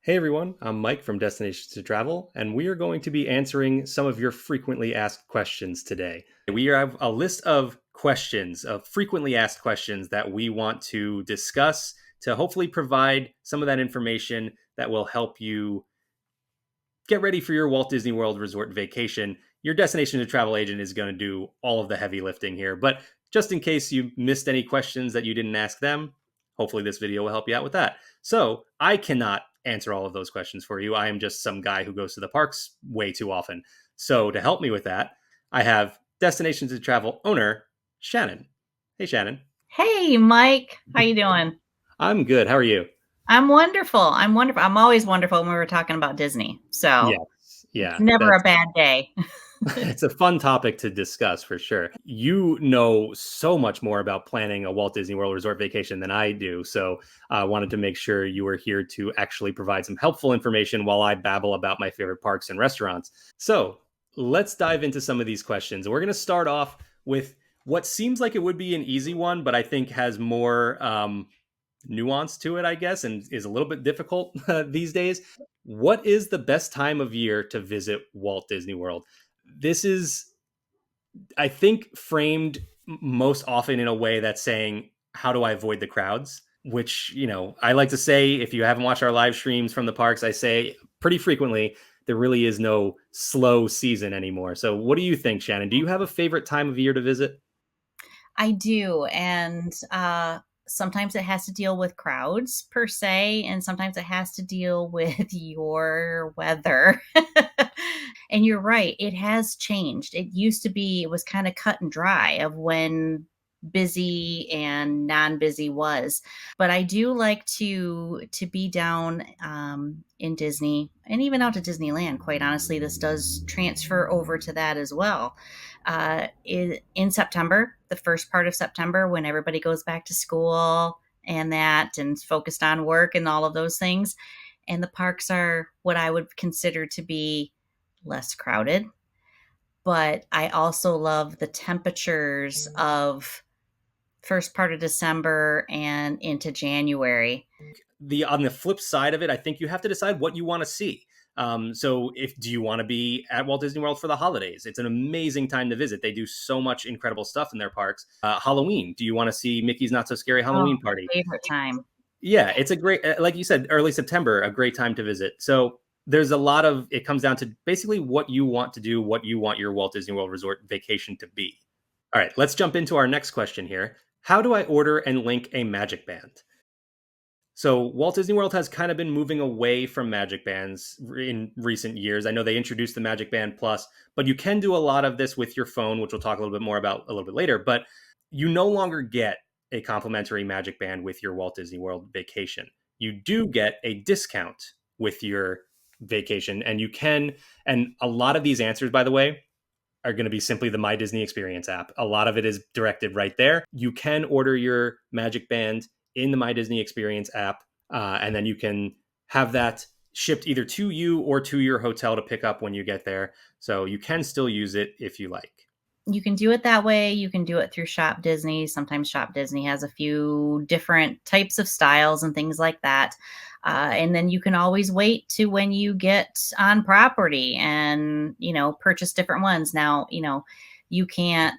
Hey everyone, I'm Mike from Destinations to Travel, and we are going to be answering some of your frequently asked questions today. We have a list of questions, of frequently asked questions that we want to discuss to hopefully provide some of that information that will help you get ready for your Walt Disney World Resort vacation. Your Destination to Travel agent is going to do all of the heavy lifting here, but just in case you missed any questions that you didn't ask them, hopefully this video will help you out with that. So I cannot answer all of those questions for you. I am just some guy who goes to the parks way too often. So to help me with that, I have Destination to Travel owner Shannon. Hey Shannon. Hey, Mike. How you doing? I'm good. How are you? I'm wonderful. I'm wonderful. I'm always wonderful when we were talking about Disney. So Yes. it's Yeah. never a That's bad day. It's a fun topic to discuss for sure. You know so much more about planning a Walt Disney World Resort vacation than I do. So I wanted to make sure you were here to actually provide some helpful information while I babble about my favorite parks and restaurants. So let's dive into some of these questions. We're going to start off with what seems like it would be an easy one, but I think has more nuance to it, I guess, and is a little bit difficult these days. What is the best time of year to visit Walt Disney World? This is, I think, framed most often in a way that's saying, how do I avoid the crowds? Which, I like to say, if you haven't watched our live streams from the parks, I say pretty frequently, there really is no slow season anymore. So, what do you think, Shannon? Do you have a favorite time of year to visit? I do. And sometimes it has to deal with crowds per se, and sometimes it has to deal with your weather. And you're right, it has changed. It used to be, it was kind of cut and dry of when busy and non-busy was. But I do like to be down in Disney and even out to Disneyland. Quite honestly, this does transfer over to that as well. In September, the first part of September, when everybody goes back to school and that and focused on work and all of those things. And the parks are what I would consider to be less crowded. But I also love the temperatures of first part of December and into January. The On the flip side of it, I think you have to decide what you want to see. So, if do you want to be at Walt Disney World for the holidays? It's an amazing time to visit. They do so much incredible stuff in their parks. Halloween. Do you want to see Mickey's Not So Scary Oh, Halloween my Party? favorite time. Yeah, it's a great, like you said, early September, a great time to visit. So there's a lot of, it comes down to basically what you want to do, what you want your Walt Disney World Resort vacation to be. All right, let's jump into our next question here. How do I order and link a Magic Band? So Walt Disney World has kind of been moving away from Magic Bands in recent years. I know they introduced the Magic Band Plus, but you can do a lot of this with your phone, which we'll talk a little bit more about a little bit later. But you no longer get a complimentary Magic Band with your Walt Disney World vacation. You do get a discount with your vacation, and you can. And a lot of these answers, by the way, are going to be simply the My Disney Experience app. A lot of it is directed right there. You can order your Magic Band in the My Disney Experience app, and then you can have that shipped either to you or to your hotel to pick up when you get there. So you can still use it if you like. You can do it that way. You can do it through Shop Disney. Sometimes Shop Disney has a few different types of styles and things like that. And then you can always wait to when you get on property and, purchase different ones. Now, you can't,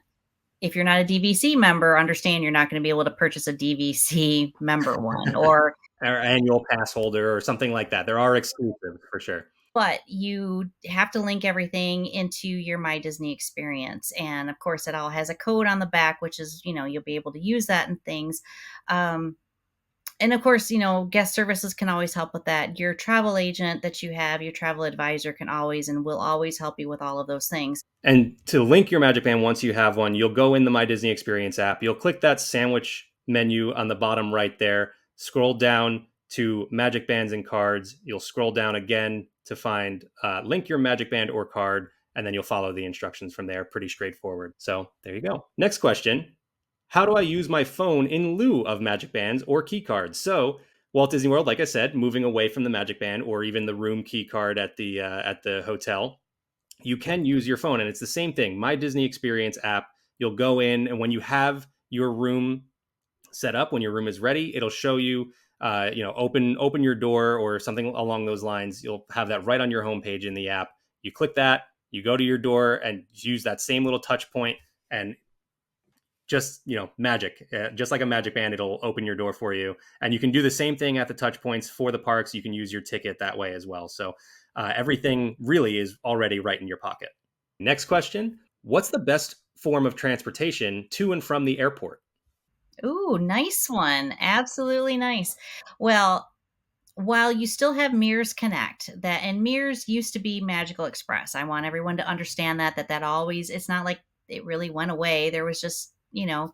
if you're not a DVC member, understand you're not going to be able to purchase a DVC member one, or Or annual pass holder or something like that. There are exclusives for sure. but you have to link everything into your My Disney experience. And of course, it all has a code on the back, which is, you'll be able to use that and things. Um, and of course, guest services can always help with that. Your travel agent that you have, your travel advisor can always and will always help you with all of those things. And to link your Magic Band, once you have one, you'll go in the My Disney Experience app. You'll click that sandwich menu on the bottom right there, scroll down to Magic Bands and Cards. You'll scroll down again to find link your Magic Band or card, and then you'll follow the instructions from there. Pretty straightforward. So there you go. Next question. How do I use my phone in lieu of Magic Bands or key cards? So Walt Disney World, like I said, moving away from the Magic Band or even the room key card at the hotel, you can use your phone, and it's the same thing. My Disney Experience app. You'll go in, and when you have your room set up, when your room is ready, it'll show you, open your door or something along those lines. You'll have that right on your homepage in the app. You click that, you go to your door and use that same little touch point, and just magic, just like a magic band, it'll open your door for you. And you can do the same thing at the touch points for the parks. You can use your ticket that way as well. So everything really is already right in your pocket. Next question: what's the best form of transportation to and from the airport? Ooh, nice one. Absolutely nice. Well, while you still have Mears Connect, that and Mears used to be Magical Express. I want everyone to understand that always, it's not like it really went away. There was just,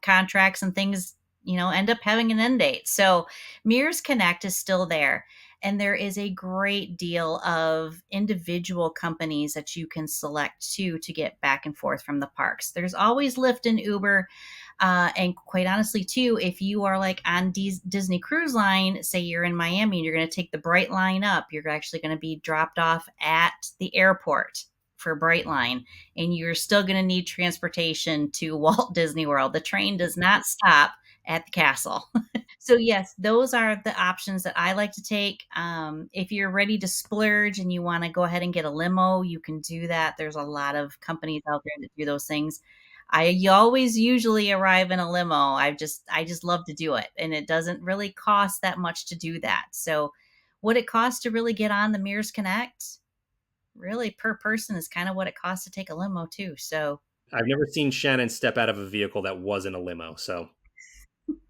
contracts and things, end up having an end date. So Mears Connect is still there. And there is a great deal of individual companies that you can select to get back and forth from the parks. There's always Lyft and Uber. And quite honestly, too, if you are like on Disney Cruise Line, say you're in Miami and you're going to take the Bright Line up, you're actually going to be dropped off at the airport for Bright Line, and you're still going to need transportation to Walt Disney World. The train does not stop at the castle. So yes, those are the options that I like to take. If you're ready to splurge and you want to go ahead and get a limo, you can do that. There's a lot of companies out there that do those things. I always usually arrive in a limo. I just love to do it, and it doesn't really cost that much to do that. So, what it costs to really get on the Mears Connect, really per person, is kind of what it costs to take a limo too. So I've never seen Shannon step out of a vehicle that wasn't a limo. So,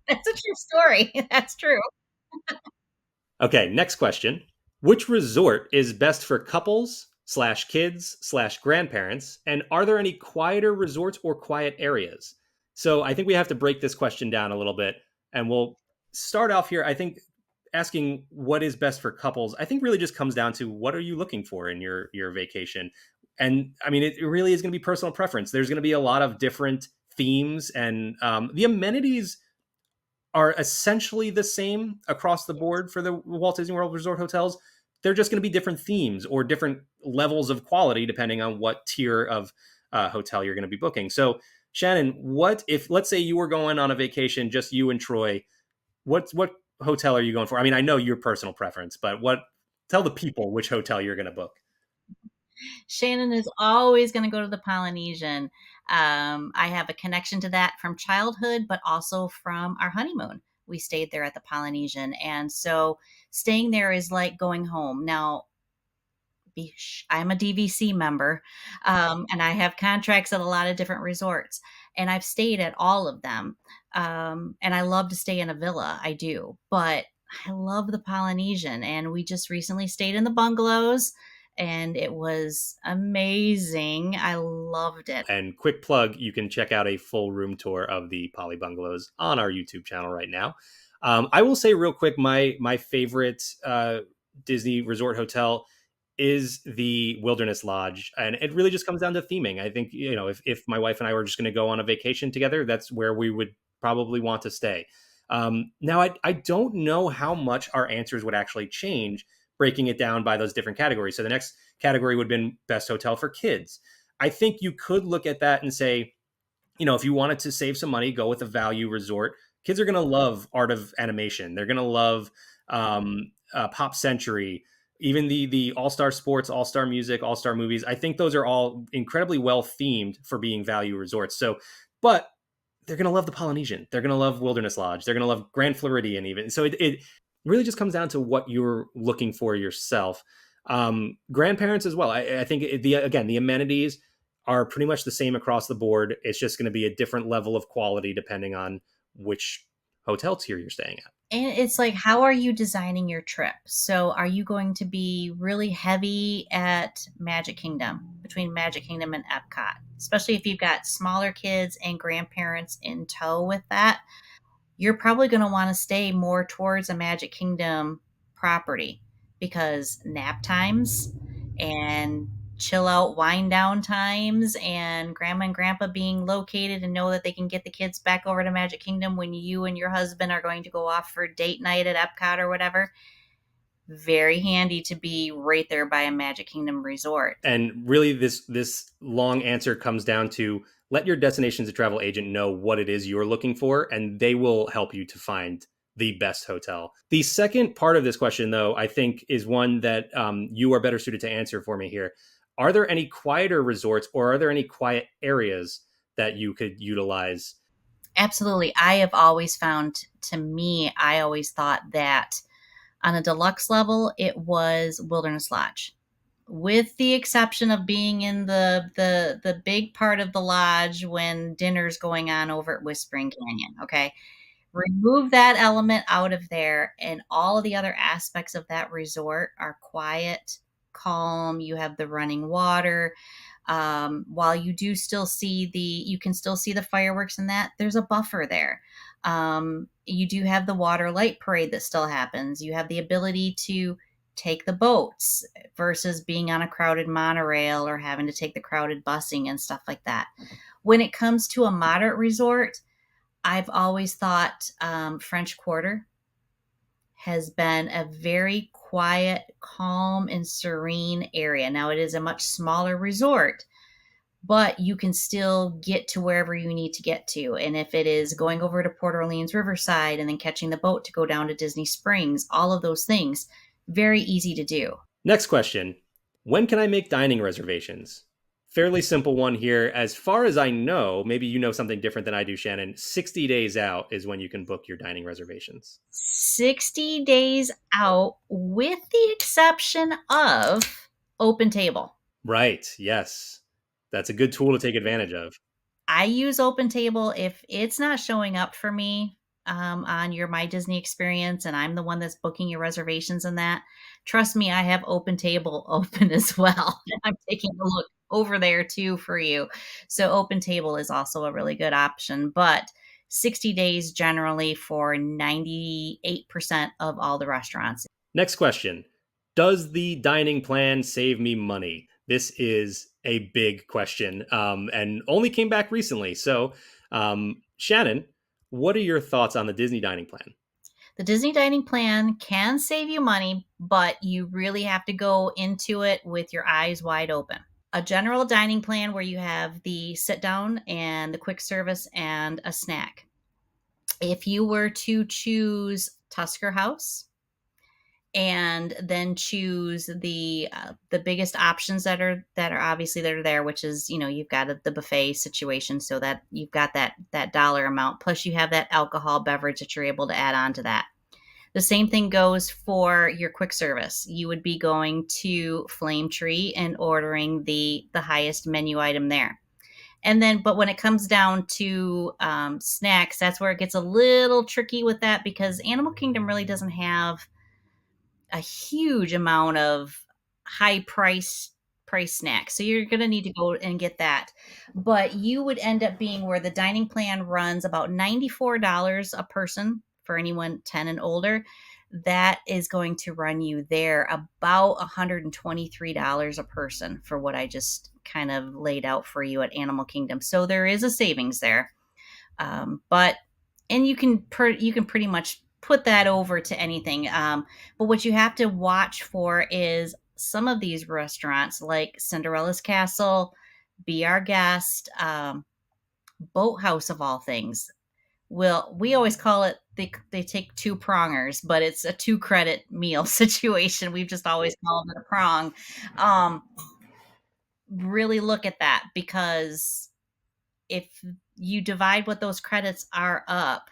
that's a true story. That's true. okay, next question. Which resort is best for couples slash kids slash grandparents? And are there any quieter resorts or quiet areas? So I think we have to break this question down a little bit. And we'll start off here. I think asking what is best for couples, I think really just comes down to what are you looking for in your vacation? And I mean, it really is going to be personal preference. There's going to be a lot of different themes, and the amenities are essentially the same across the board for the Walt Disney World Resort hotels. They're just going to be different themes or different levels of quality depending on what tier of hotel you're going to be booking. So, Shannon, what if, let's say, you were going on a vacation, just you and Troy? What hotel are you going for? I mean, I know your personal preference, but what? Tell the people which hotel you're going to book. Shannon is always going to go to the Polynesian. I have a connection to that from childhood, but also from our honeymoon. We stayed there at the Polynesian. And so staying there is like going home. Now, I'm a DVC member, and I have contracts at a lot of different resorts, and I've stayed at all of them. And I love to stay in a villa, I do, but I love the Polynesian, and we just recently stayed in the bungalows, and it was amazing. I loved it. And quick plug, you can check out a full room tour of the Poly Bungalows on our YouTube channel right now. I will say real quick, my favorite Disney resort hotel is the Wilderness Lodge, and it really just comes down to theming. I think if my wife and I were just going to go on a vacation together, that's where we would probably want to stay. Now, I don't know how much our answers would actually change breaking it down by those different categories. So the next category would have been best hotel for kids. I think you could look at that and say, if you wanted to save some money, go with a value resort. Kids are going to love Art of Animation. They're going to love Pop Century, even the All Star Sports, All Star Music, All Star Movies. I think those are all incredibly well themed for being value resorts. So, but they're going to love the Polynesian. They're going to love Wilderness Lodge. They're going to love Grand Floridian even. So it really just comes down to what you're looking for yourself. Grandparents as well. I think the amenities are pretty much the same across the board. It's just going to be a different level of quality depending on which hotel tier you're staying at. And it's like, how are you designing your trip? So, are you going to be really heavy at Magic Kingdom, between Magic Kingdom and Epcot, especially if you've got smaller kids and grandparents in tow with that? You're probably going to want to stay more towards a Magic Kingdom property, because nap times and chill out, wind down times, and grandma and grandpa being located and know that they can get the kids back over to Magic Kingdom when you and your husband are going to go off for date night at Epcot or whatever. Very handy to be right there by a Magic Kingdom resort. And really, this long answer comes down to let your destinations to travel agent know what it is you're looking for, and they will help you to find the best hotel. The second part of this question, though, I think is one that you are better suited to answer for me here. Are there any quieter resorts, or are there any quiet areas that you could utilize? Absolutely. I have always found, to me, I always thought that on a deluxe level, it was Wilderness Lodge, with the exception of being in the big part of the lodge when dinner's going on over at Whispering Canyon. Okay, remove that element out of there, and all of the other aspects of that resort are quiet, calm. You have the running water. While you do still see you can still see the fireworks and that, there's a buffer there. You do have the water light parade that still happens. You have the ability to take the boats versus being on a crowded monorail or having to take the crowded busing and stuff like that. When it comes to a moderate resort, I've always thought French Quarter has been a very quiet, calm, and serene area. Now, it is a much smaller resort, but you can still get to wherever you need to get to. And if it is going over to Port Orleans Riverside and then catching the boat to go down to Disney Springs, all of those things, very easy to do. Next question. When can I make dining reservations? Fairly simple one here. As far as I know, maybe you know something different than I do, Shannon. 60 days out is when you can book your dining reservations. 60 days out, with the exception of Open Table. Right. Yes. That's a good tool to take advantage of. I use Open Table if it's not showing up for me on your My Disney experience, and I'm the one that's booking your reservations and that. Trust me, I have Open Table open as well. I'm taking a look over there too for you. So Open Table is also a really good option, but 60 days generally for 98% of all the restaurants. Next question. Does the dining plan save me money? This is a big question and only came back recently. So, Shannon, what are your thoughts on the Disney dining plan? The Disney dining plan can save you money, but you really have to go into it with your eyes wide open. A general dining plan where you have the sit down and the quick service and a snack. If you were to choose Tusker House and then choose the biggest options that are obviously that are there, which is, you've got the buffet situation, so that you've got that dollar amount, plus you have that alcohol beverage that you're able to add on to that. The same thing goes for your quick service. You would be going to Flame Tree and ordering the highest menu item there. And then, but when it comes down to snacks, that's where it gets a little tricky with that, because Animal Kingdom really doesn't have a huge amount of high price snacks. So you're going to need to go and get that. But you would end up being where the dining plan runs about $94 a person for anyone 10 and older. That is going to run you there about $123 a person for what I just kind of laid out for you at Animal Kingdom. So there is a savings there. But you can pretty much put that over to anything. But what you have to watch for is some of these restaurants, like Cinderella's Castle, Be Our Guest, Boathouse of all things. We always call it, they take two prongers, but it's a 2 credit meal situation. We've just always called it a prong. Really look at that, because if you divide what those credits are up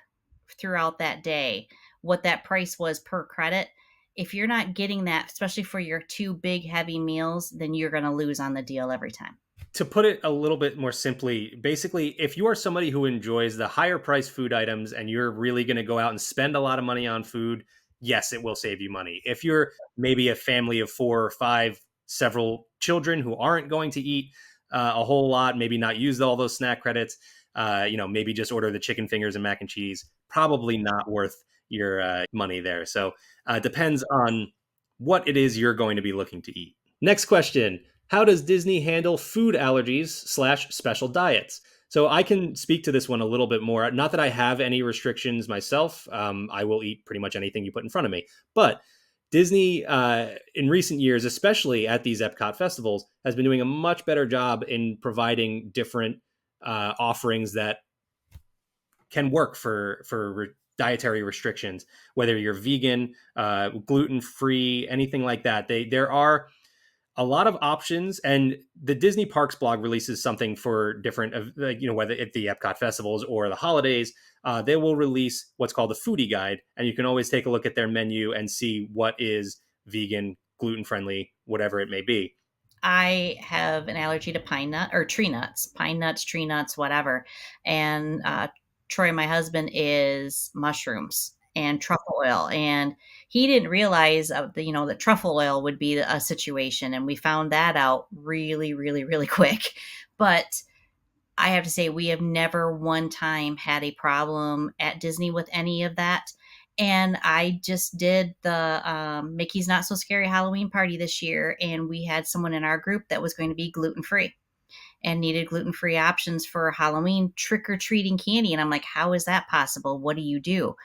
throughout that day, what that price was per credit, if you're not getting that, especially for your two big heavy meals, then you're going to lose on the deal every time. To put it a little bit more simply, basically, if you are somebody who enjoys the higher priced food items and you're really going to go out and spend a lot of money on food, yes, it will save you money. If you're maybe a family of 4 or 5, several children who aren't going to eat a whole lot, maybe not use all those snack credits, maybe just order the chicken fingers and mac and cheese, probably not worth your money there. So it depends on what it is you're going to be looking to eat. Next question. How does Disney handle food allergies/special diets? So I can speak to this one a little bit more. Not that I have any restrictions myself. I will eat pretty much anything you put in front of me. But Disney, in recent years, especially at these Epcot festivals, has been doing a much better job in providing different offerings that can work for dietary restrictions, whether you're vegan, gluten free, anything like that. There are a lot of options, and the Disney Parks blog releases something for different, whether at the Epcot festivals or the holidays. They will release what's called the foodie guide, and you can always take a look at their menu and see what is vegan, gluten friendly, whatever it may be. I have an allergy to pine nuts, tree nuts, whatever. And Troy, my husband, is mushrooms and truffle oil, and he didn't realize that truffle oil would be a situation, and we found that out really, really, really quick. But I have to say, we have never one time had a problem at Disney with any of that. And I just did the Mickey's Not So Scary Halloween party this year, and we had someone in our group that was going to be gluten free and needed gluten free options for Halloween trick or treating candy. And I'm like, how is that possible? What do you do?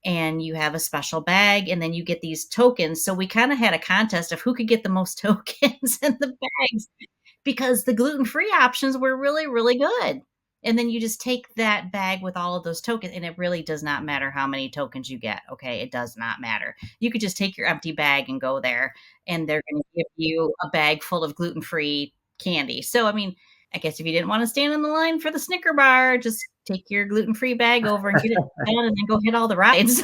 And you have a special bag, and then you get these tokens. So we kind of had a contest of who could get the most tokens in the bags, because the gluten-free options were really, really good. And then you just take that bag with all of those tokens, and it really does not matter how many tokens you get. Okay. It does not matter. You could just take your empty bag and go there, and they're going to give you a bag full of gluten-free candy. So, I mean, I guess if you didn't want to stand in the line for the Snicker bar, just take your gluten-free bag over and get it done, and then go hit all the rides.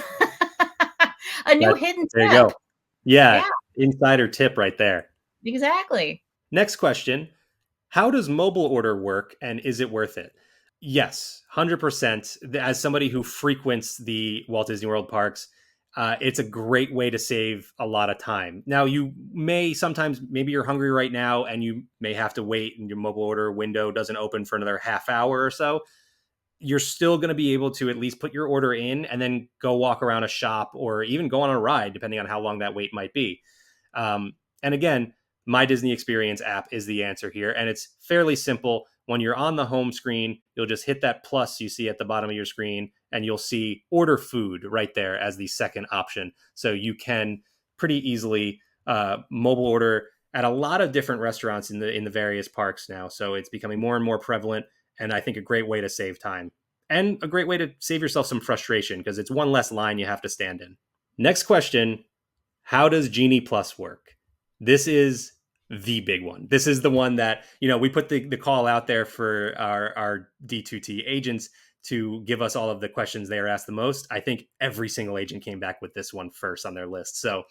A new hidden There you tip. go. Yeah, Yeah, insider tip right there. exactly. Next question. How does mobile order work, and is it worth it? Yes, 100%. As somebody who frequents the Walt Disney World parks, it's a great way to save a lot of time. Now, you may sometimes, maybe you're hungry right now and you may have to wait and your mobile order window doesn't open for another half hour or so. You're still going to be able to at least put your order in and then go walk around a shop or even go on a ride, depending on how long that wait might be. And again, My Disney Experience app is the answer here. And it's fairly simple. When you're on the home screen, you'll just hit that plus you see at the bottom of your screen, and you'll see order food right there as the second option. So you can pretty easily mobile order at a lot of different restaurants in the various parks now. So it's becoming more and more prevalent, and I think a great way to save time and a great way to save yourself some frustration because it's one less line you have to stand in. Next question. How does Genie Plus work? This is the big one. This is the one that, we put the call out there for our D2T agents to give us all of the questions they are asked the most. I think every single agent came back with this one first on their list. So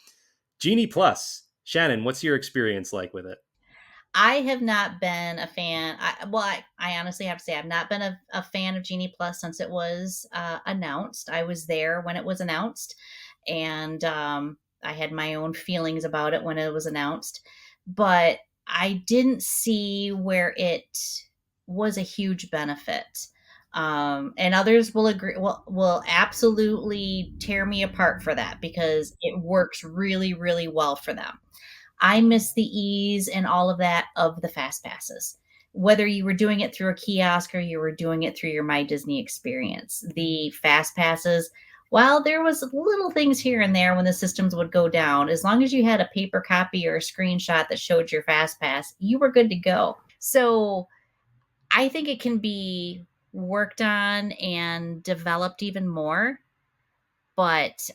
Genie Plus, Shannon, what's your experience like with it? I have not been a fan. I honestly have to say I've not been a fan of Genie Plus since it was announced. I was there when it was announced, and I had my own feelings about it when it was announced, but I didn't see where it was a huge benefit. And others will agree, will absolutely tear me apart for that because it works really, really well for them. I miss the ease and all of that of the fast passes. Whether you were doing it through a kiosk or you were doing it through your My Disney experience, the fast passes, while there was little things here and there when the systems would go down, as long as you had a paper copy or a screenshot that showed your fast pass, you were good to go. So I think it can be worked on and developed even more, but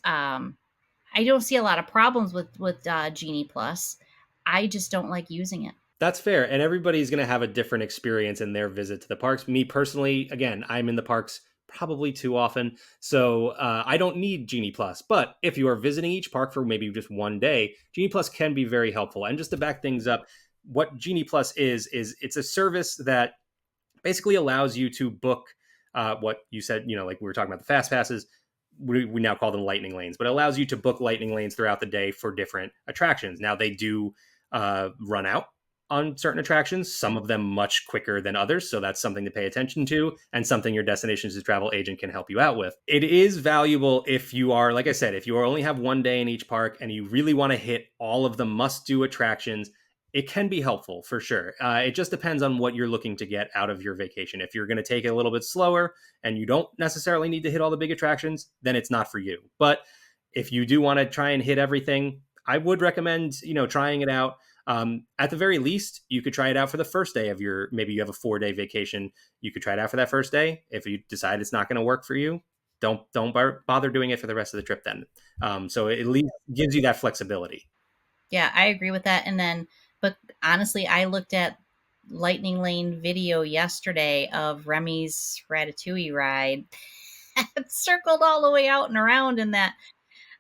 I don't see a lot of problems with Genie Plus. I just don't like using it. That's fair. And everybody's going to have a different experience in their visit to the parks. Me personally, again, I'm in the parks probably too often. So I don't need Genie Plus. But if you are visiting each park for maybe just one day, Genie Plus can be very helpful. And just to back things up, what Genie Plus is it's a service that basically allows you to book what you said, like we were talking about the fast passes. We now call them lightning lanes, but it allows you to book lightning lanes throughout the day for different attractions. Now they do run out on certain attractions, some of them much quicker than others. So that's something to pay attention to and something your Destinations to Travel agent can help you out with. It is valuable if you are, like I said, if you only have one day in each park and you really want to hit all of the must-do attractions, it can be helpful for sure. It just depends on what you're looking to get out of your vacation. If you're going to take it a little bit slower and you don't necessarily need to hit all the big attractions, then it's not for you. But if you do want to try and hit everything, I would recommend, trying it out. At the very least, you could try it out for the first day of your, maybe you have a 4-day vacation. You could try it out for that first day. If you decide it's not going to work for you, don't bother doing it for the rest of the trip then. So it at least gives you that flexibility. Yeah, I agree with that. And then, but honestly, I looked at Lightning Lane video yesterday of Remy's Ratatouille ride. It circled all the way out and around in that.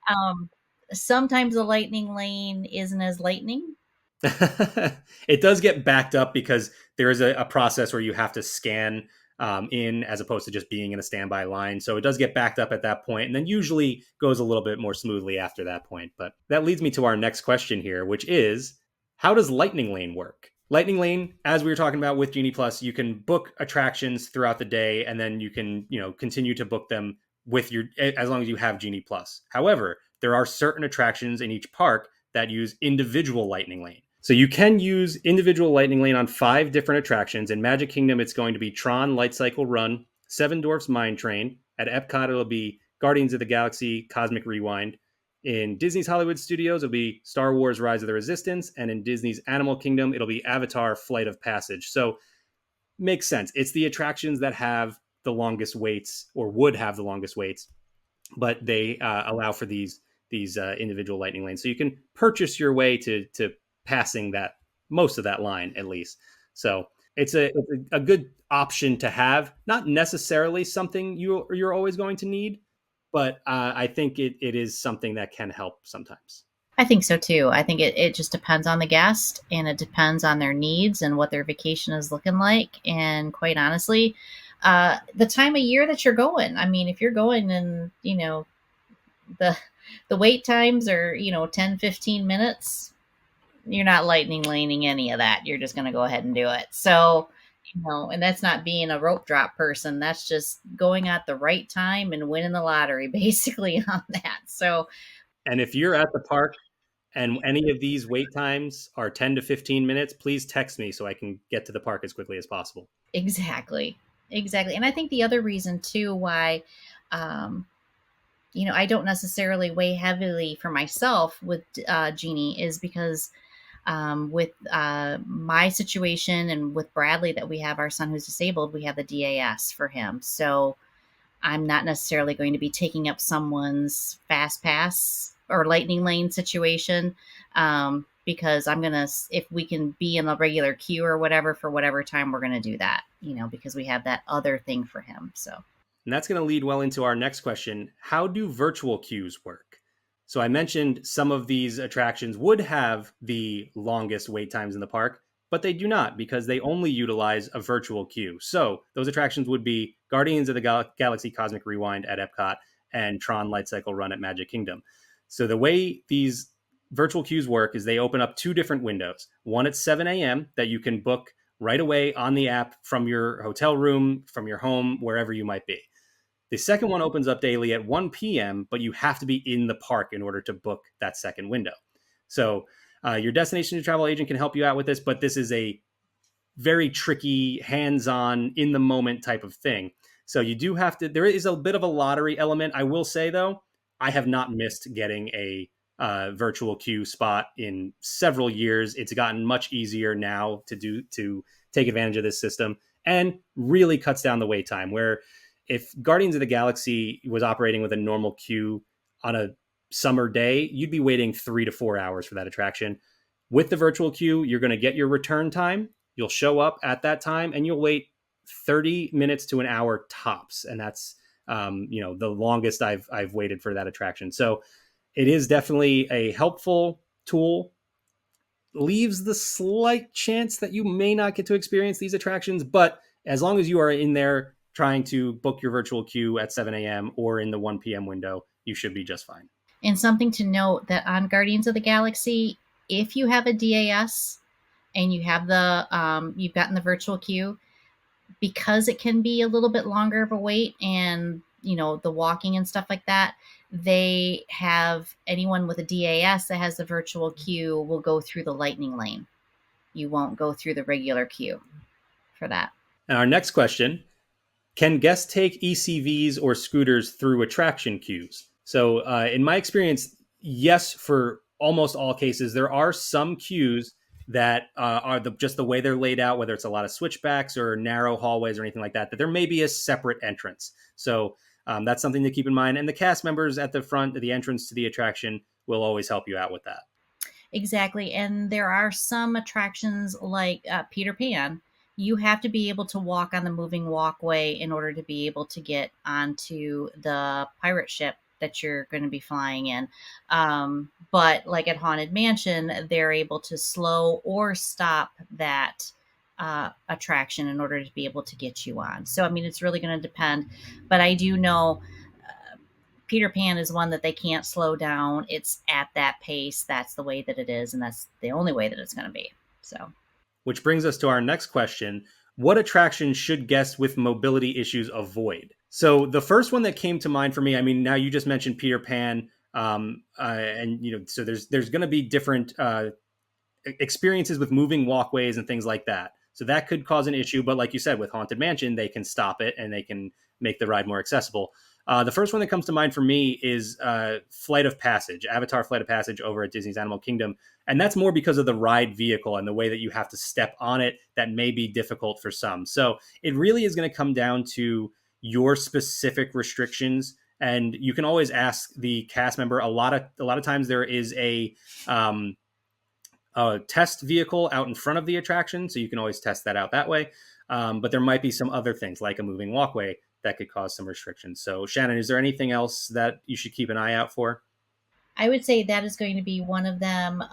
Um, Sometimes the Lightning Lane isn't as lightning. It does get backed up because there is a process where you have to scan in as opposed to just being in a standby line. So it does get backed up at that point and then usually goes a little bit more smoothly after that point. But that leads me to our next question here, which is how does Lightning Lane work? Lightning Lane, as we were talking about with Genie Plus, you can book attractions throughout the day and then you can, continue to book them with your, as long as you have Genie Plus. However, there are certain attractions in each park that use individual Lightning Lane. So you can use individual Lightning Lane on 5 different attractions. In Magic Kingdom, it's going to be Tron Light Cycle Run, Seven Dwarfs Mine Train. At Epcot, it'll be Guardians of the Galaxy Cosmic Rewind. In Disney's Hollywood Studios, it'll be Star Wars Rise of the Resistance. And in Disney's Animal Kingdom, it'll be Avatar Flight of Passage. So makes sense. It's the attractions that have the longest waits or would have the longest waits, but they allow for these individual Lightning lanes. So you can purchase your way to passing that most of that line at least. So it's a good option to have. Not necessarily something you're always going to need, but I think it is something that can help sometimes. I think so too. I think it just depends on the guest and it depends on their needs and what their vacation is looking like. And quite honestly, the time of year that you're going. I mean, if you're going and, the the wait times are, 10, 15 minutes, you're not lightning laning any of that. You're just going to go ahead and do it. So, and that's not being a rope drop person. That's just going at the right time and winning the lottery basically on that. So, And if you're at the park and any of these wait times are 10 to 15 minutes, please text me so I can get to the park as quickly as possible. exactly. Exactly. And I think the other reason too why um I don't necessarily weigh heavily for myself with Genie is because with my situation and with Bradley, that we have our son who's disabled, we have the DAS for him. So I'm not necessarily going to be taking up someone's fast pass or lightning lane situation because I'm going to, if we can be in the regular queue or whatever for whatever time, we're going to do that, because we have that other thing for him. So. And that's going to lead well into our next question. How do virtual queues work? So I mentioned some of these attractions would have the longest wait times in the park, but they do not because they only utilize a virtual queue. So those attractions would be Guardians of the Galaxy Cosmic Rewind at Epcot and Tron Light Cycle Run at Magic Kingdom. So the way these virtual queues work is they open up 2 different windows. One at 7 a.m. that you can book right away on the app from your hotel room, from your home, wherever you might be. The second one opens up daily at 1 p.m., but you have to be in the park in order to book that second window. So your destination to travel agent can help you out with this, but this is a very tricky, hands-on, in-the-moment type of thing. So you do have to, there is a bit of a lottery element. I will say, though, I have not missed getting a virtual queue spot in several years. It's gotten much easier now to take advantage of this system and really cuts down the wait time, where if Guardians of the Galaxy was operating with a normal queue on a summer day, you'd be waiting 3 to 4 hours for that attraction. With the virtual queue, you're going to get your return time. You'll show up at that time and you'll wait 30 minutes to an hour tops. And that's, the longest I've waited for that attraction. So it is definitely a helpful tool. Leaves the slight chance that you may not get to experience these attractions, but as long as you are in there trying to book your virtual queue at 7 a.m. or in the 1 p.m. window, you should be just fine. And something to note that on Guardians of the Galaxy, if you have a DAS and you have you've gotten the virtual queue, because it can be a little bit longer of a wait and, the walking and stuff like that, they have anyone with a DAS that has the virtual queue will go through the lightning lane. You won't go through the regular queue for that. And our next question, can guests take ECVs or scooters through attraction queues? So in my experience, yes, for almost all cases. There are some queues that are just the way they're laid out, whether it's a lot of switchbacks or narrow hallways or anything like that, that there may be a separate entrance. So that's something to keep in mind. And the cast members at the front, the entrance to the attraction, will always help you out with that. Exactly. And there are some attractions like Peter Pan. You have to be able to walk on the moving walkway in order to be able to get onto the pirate ship that you're going to be flying in. But like at Haunted Mansion, they're able to slow or stop that attraction in order to be able to get you on. So, I mean, it's really going to depend. But I do know Peter Pan is one that they can't slow down. It's at that pace. That's the way that it is, and that's the only way that it's going to be. So, Which brings us to our next question. What attractions should guests with mobility issues avoid? So the first one that came to mind for me, I mean, now you just mentioned Peter Pan, and so there's going to be different experiences with moving walkways and things like that. So that could cause an issue. But like you said, with Haunted Mansion, they can stop it and they can make the ride more accessible. The first one that comes to mind for me is Flight of Passage, Avatar Flight of Passage over at Disney's Animal Kingdom. And that's more because of the ride vehicle and the way that you have to step on it that may be difficult for some. So it really is going to come down to your specific restrictions. And you can always ask the cast member. A lot of times there is a test vehicle out in front of the attraction, so you can always test that out that way. But there might be some other things like a moving walkway that could cause some restrictions. So, Shannon, is there anything else that you should keep an eye out for? I would say that is going to be one of them.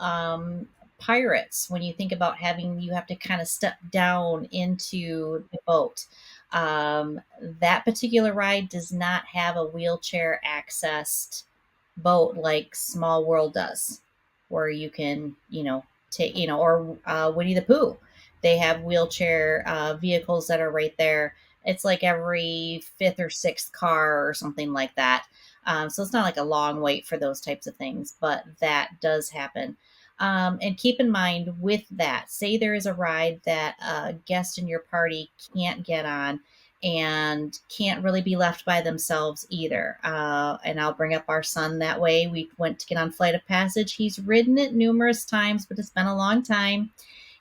Pirates, when you think about having, you have to kind of step down into the boat. That particular ride does not have a wheelchair accessed boat like Small World does, where you can, take, or Winnie the Pooh. They have wheelchair vehicles that are right there. It's like every fifth or sixth car or something like that. So it's not like a long wait for those types of things, but that does happen. And keep in mind with that, say there is a ride that a guest in your party can't get on and can't really be left by themselves either. And I'll bring up our son that way. We went to get on Flight of Passage. He's ridden it numerous times, but it's been a long time.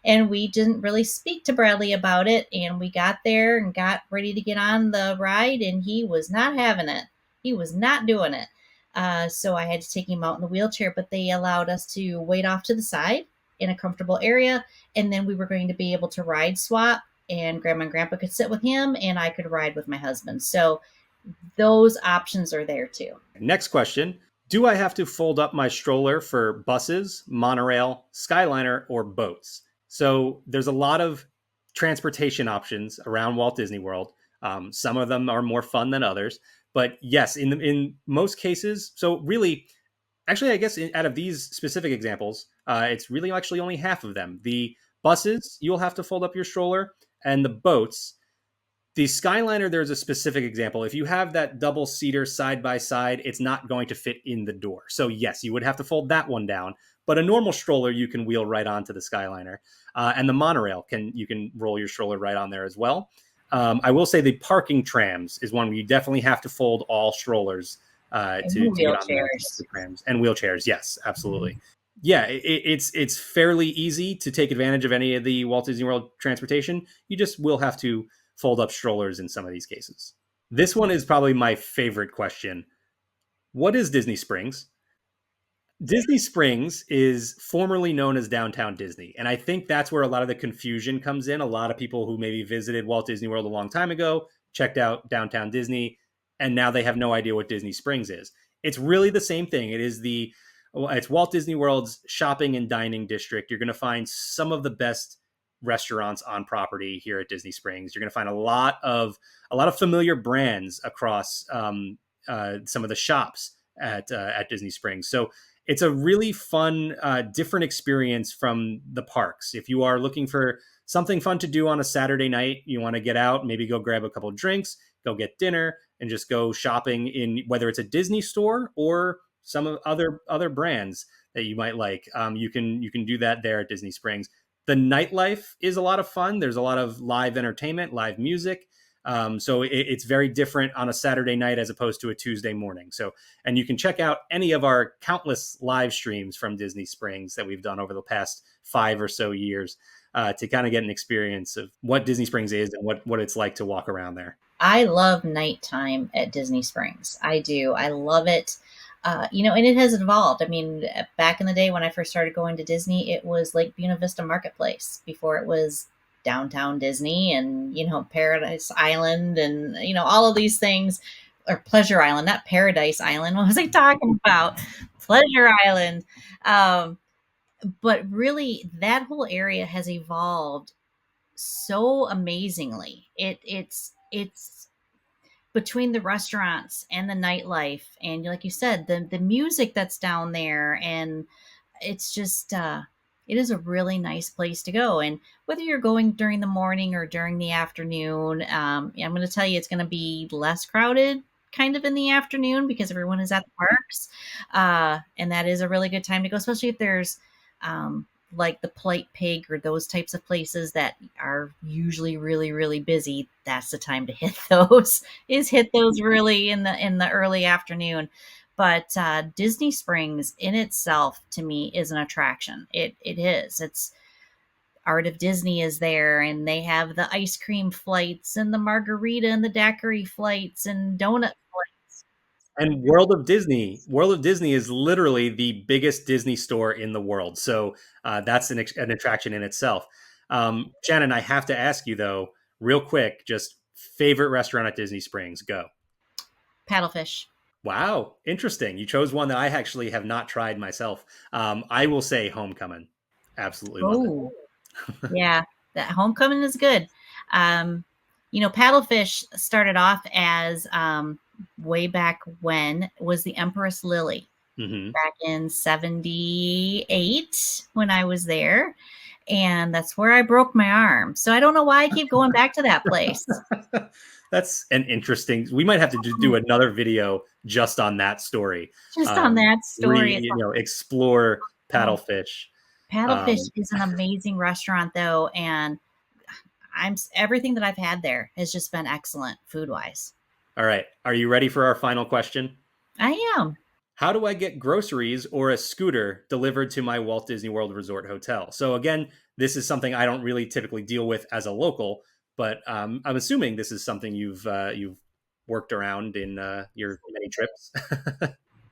And we didn't really speak to Bradley about it. And we got there and got ready to get on the ride, and he was not having it. He was not doing it. So I had to take him out in the wheelchair, but they allowed us to wait off to the side in a comfortable area. And then we were going to be able to ride swap, and Grandma and Grandpa could sit with him and I could ride with my husband. So those options are there too. Next question. Do I have to fold up my stroller for buses, monorail, Skyliner, or boats? So there's a lot of transportation options around Walt Disney World. Some of them are more fun than others. But yes, in most cases, so really, actually, I guess out of these specific examples, it's really actually only half of them. The buses, you'll have to fold up your stroller, and the boats, the Skyliner, there's a specific example. If you have that double seater side by side, it's not going to fit in the door. So yes, you would have to fold that one down. But a normal stroller you can wheel right onto the Skyliner, and the monorail you can roll your stroller right on there as well. I will say the parking trams is one where you definitely have to fold all strollers to get on the trams, and wheelchairs. Yes, absolutely. Mm-hmm. Yeah, it's fairly easy to take advantage of any of the Walt Disney World transportation. You just will have to fold up strollers in some of these cases. This one is probably my favorite question. What is Disney Springs? Disney Springs is formerly known as Downtown Disney. And I think that's where a lot of the confusion comes in. A lot of people who maybe visited Walt Disney World a long time ago, checked out Downtown Disney, and now they have no idea what Disney Springs is. It's really the same thing. It's Walt Disney World's shopping and dining district. You're going to find some of the best restaurants on property here at Disney Springs. You're going to find a lot of familiar brands across some of the shops at Disney Springs. So it's a really fun, different experience from the parks. If you are looking for something fun to do on a Saturday night, you want to get out, maybe go grab a couple of drinks, go get dinner, and just go shopping in whether it's a Disney store or some of other brands that you might like. You can do that there at Disney Springs. The nightlife is a lot of fun. There's a lot of live entertainment, live music. So it's very different on a Saturday night as opposed to a Tuesday morning. So, and you can check out any of our countless live streams from Disney Springs that we've done over the past 5 or so years to kind of get an experience of what Disney Springs is and what it's like to walk around there. I love nighttime at Disney Springs. I do. I love it. And it has evolved. I mean, back in the day when I first started going to Disney, it was Lake Buena Vista Marketplace before it was downtown Disney and, Paradise Island and, all of these things, or Pleasure Island, not Paradise Island. What was I talking about? Pleasure Island. Um, but really, that whole area has evolved so amazingly. It's between the restaurants and the nightlife, and like you said, the music that's down there, and it's just it is a really nice place to go. And whether you're going during the morning or during the afternoon, I'm going to tell you it's going to be less crowded kind of in the afternoon because everyone is at the parks, and that is a really good time to go, especially if there's um, like the Polite Pig or those types of places that are usually really really busy. That's the time to hit those. Is hit those really in the early afternoon. But Disney Springs in itself, to me, is an attraction. It is. It's Art of Disney is there, and they have the ice cream flights and the margarita and the daiquiri flights and donut flights. And World of Disney is literally the biggest Disney store in the world. So that's an attraction in itself. Shannon, I have to ask you though, real quick, just favorite restaurant at Disney Springs. Go. Paddlefish. Wow, interesting. You chose one that I actually have not tried myself. I will say Homecoming. Absolutely love it. Oh, yeah, that homecoming is good. Paddlefish started off as way back when was the Empress Lily Hmm. back in 78 when I was there. And that's where I broke my arm. So I don't know why I keep going back to that place. That's an interesting. We might have to do another video just on that story. Just on that story. Explore Oh, paddlefish. Paddlefish Um, is an amazing restaurant, though, and everything that I've had there has just been excellent food wise. all right, are you ready for our final question? I am. How do I get groceries or a scooter delivered to my Walt Disney World Resort hotel? So again, this is something I don't really typically deal with as a local, but I'm assuming this is something you've worked around in your many trips.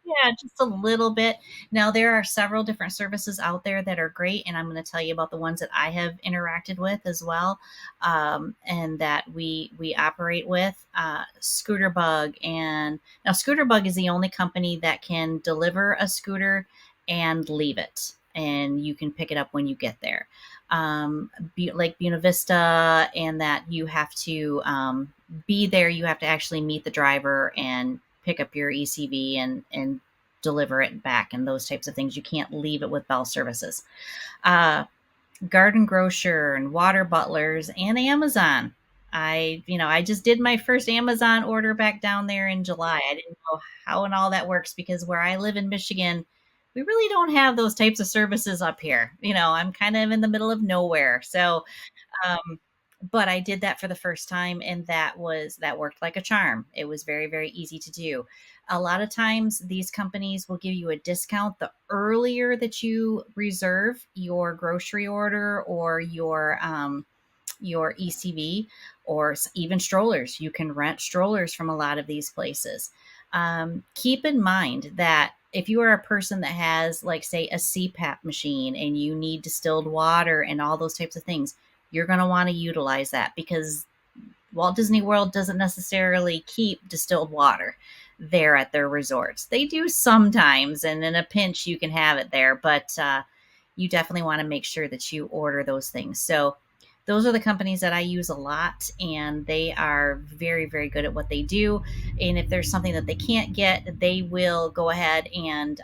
Yeah, just a little bit. Now, there are several different services out there that are great, and I'm going to tell you about the ones that I have interacted with as well, and that we operate with. Scooter Bug, and now Scooter Bug is the only company that can deliver a scooter and leave it, and you can pick it up when you get there. Like Buena Vista, and that you have to be there. You have to actually meet the driver and pick up your ECV and deliver it back and those types of things. You can't leave it with Bell Services. Uh, Garden Grocer and Water Butlers and Amazon. I just did my first Amazon order back down there in July. I didn't know how and all that works because where I live in Michigan, we really don't have those types of services up here. I'm kind of in the middle of nowhere. So um, but I did that for the first time, and that worked like a charm. It was very, very easy to do. A lot of times, these companies will give you a discount the earlier that you reserve your grocery order or your ECV, or even strollers. You can rent strollers from a lot of these places. Keep in mind that if you are a person that has, like, say, a CPAP machine and you need distilled water and all those types of things, you're going to want to utilize that because Walt Disney World doesn't necessarily keep distilled water there at their resorts. They do sometimes, and in a pinch, you can have it there, but you definitely want to make sure that you order those things. So, those are the companies that I use a lot, and they are very, very good at what they do. And if there's something that they can't get, they will go ahead and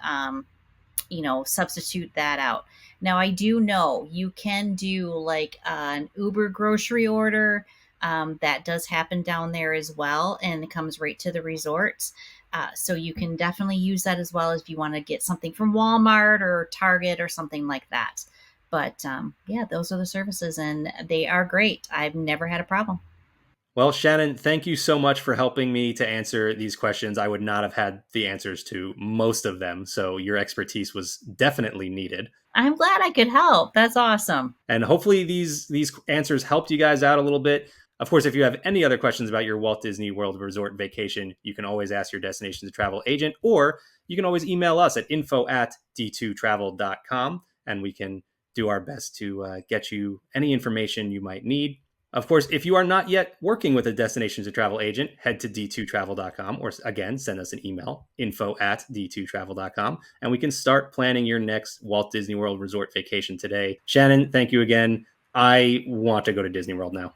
substitute that out. Now, I do know you can do like an Uber grocery order. That does happen down there as well, and it comes right to the resorts. So you can definitely use that as well if you want to get something from Walmart or Target or something like that. But yeah, those are the services, and they are great. I've never had a problem. Well, Shannon, thank you so much for helping me to answer these questions. I would not have had the answers to most of them, so your expertise was definitely needed. I'm glad I could help. That's awesome. And hopefully these answers helped you guys out a little bit. Of course, if you have any other questions about your Walt Disney World Resort vacation, you can always ask your Destinations to Travel agent, or you can always email us at info@d2travel.com, and we can do our best to get you any information you might need. Of course, if you are not yet working with a Destinations to Travel agent, head to d2travel.com, or again, send us an email, info@d2travel.com, and we can start planning your next Walt Disney World Resort vacation today. Shannon, thank you again. I want to go to Disney World now.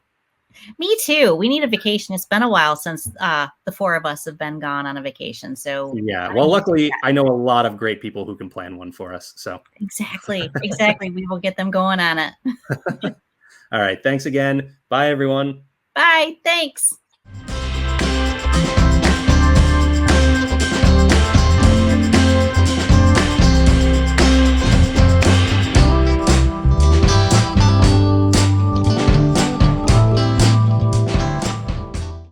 Me too. We need a vacation. It's been a while since the four of us have been gone on a vacation. So Yeah, I well, need to do luckily, that. I know a lot of great people who can plan one for us. So, Exactly. Exactly. We will get them going on it. all right, thanks again. Bye, everyone. Bye. Thanks.